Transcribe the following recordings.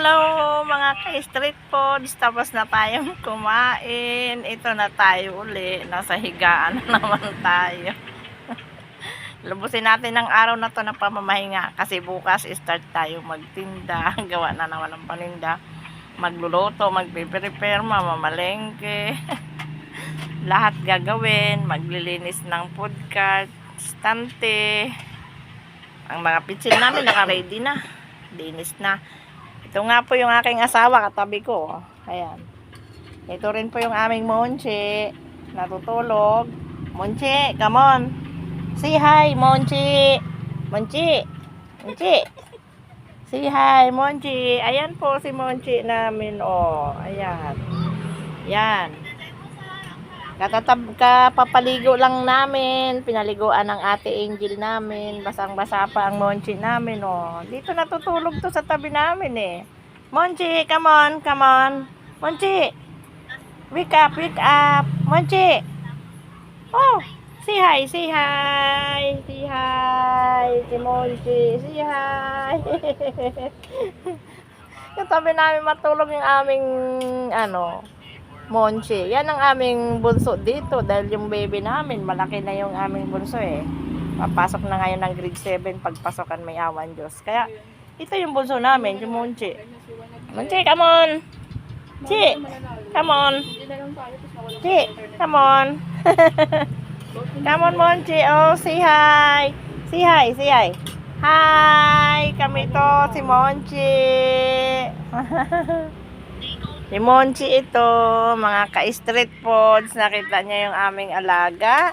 Hello mga ka-street foods, tapos na tayong kumain. Ito na tayo uli, nasa higaan na naman tayo. Lubusin natin ang araw na to ng pamamahinga kasi bukas start tayo magtinda. Gawa na naman ng paninda, magluluto, magpe-prepare, mamamalengke. Lahat gagawin, maglilinis ng food cart, stante. Ang mga pitsil namin naka-ready na, linis na. Ito nga po yung aking asawa, katabi ko. Ayan. Ito rin po yung aming Monchi. Natutulog. Monchi, come on. Say hi, Monchi. Monchi. Monchi. Say hi, Monchi. Ayan po si Monchi namin. Oh, ayan. Yan. Kapapaligo lang namin. Pinaliguan ng ate Angel namin. Basang-basa pa ang Monchi namin. Oh. Dito natutulog to sa tabi namin eh. Monchi, come on, come on. Monchi. Wake up, wake up. Monchi. Oh, say hi, say hi. Say hi. Si Monchi, say hi. Katabi namin matulog yung aming Monchi. Yan ang aming bunso dito dahil yung baby namin, malaki na yung aming bunso eh. Papasok na ngayon ng grade 7 pagpasokan may awan Diyos. Kaya ito yung bunso namin, yung Monchi. Monchi, come on. Monchi, come on. Monchi, come on. Come on, Monchi. Oh, say hi. Say hi, say hi. Hi, kami to si Monchi. Si Monchi ito, mga ka-street foods. Nakita niya yung aming alaga.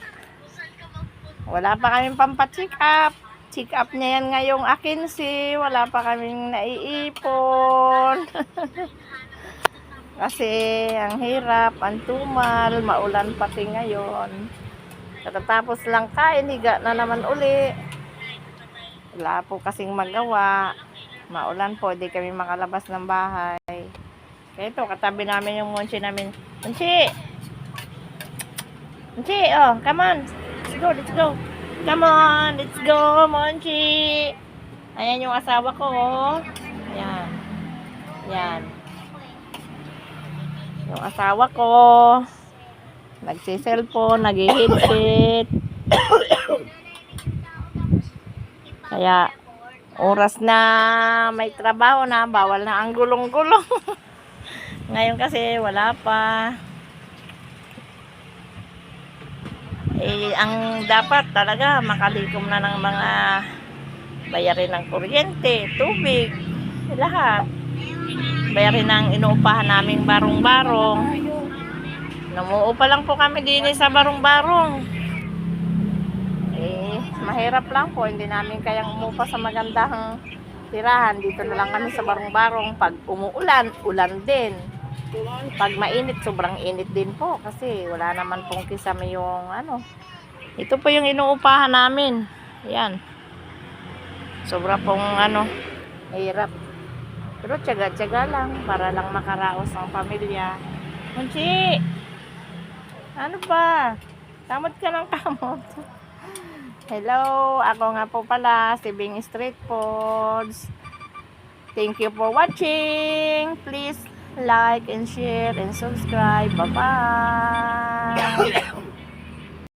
Wala pa kaming pampacheck up. Check up niya yan ngayong 15. Wala pa kaming naiipon. Kasi ang hirap, ang tumal, maulan pati ngayon. Katatapos lang kain, higa na naman uli. Wala po kasing magawa. Maulan po, di kami makalabas ng bahay. Kaya ito, katabi namin yung Monchi namin. Monchi! Monchi, oh, come on. Let's go, let's go. Come on, let's go, Monchi. Ayan yung asawa ko, oh. Ayan. Ayan. Yung asawa ko. Nagsiselfone, nag-headset. Kaya, oras na may trabaho na, bawal na ang gulong-gulong. Ngayon kasi wala pa. Ang dapat talaga makalikom na ng mga bayarin ng kuryente, tubig, lahat. Bayarin ng inuupahan naming barong-barong. Namuupa lang po kami din sa barong-barong. Mahirap lang po, hindi namin kayang umupa sa magandang tirahan. Dito na lang kami sa barong-barong. Pag umuulan, ulan din. Pag mainit, sobrang init din po kasi wala naman pong kisame yung ito po yung inuupahan namin. Yan. Sobra pong hirap. Pero tiyaga-tiyaga lang para lang makaraos ang pamilya. Monchi! Ano ba? Kamot ka ng kamot. Hello, ako nga po pala si Bing Street Foods. Thank you for watching. Please like and share and subscribe. Bye-bye.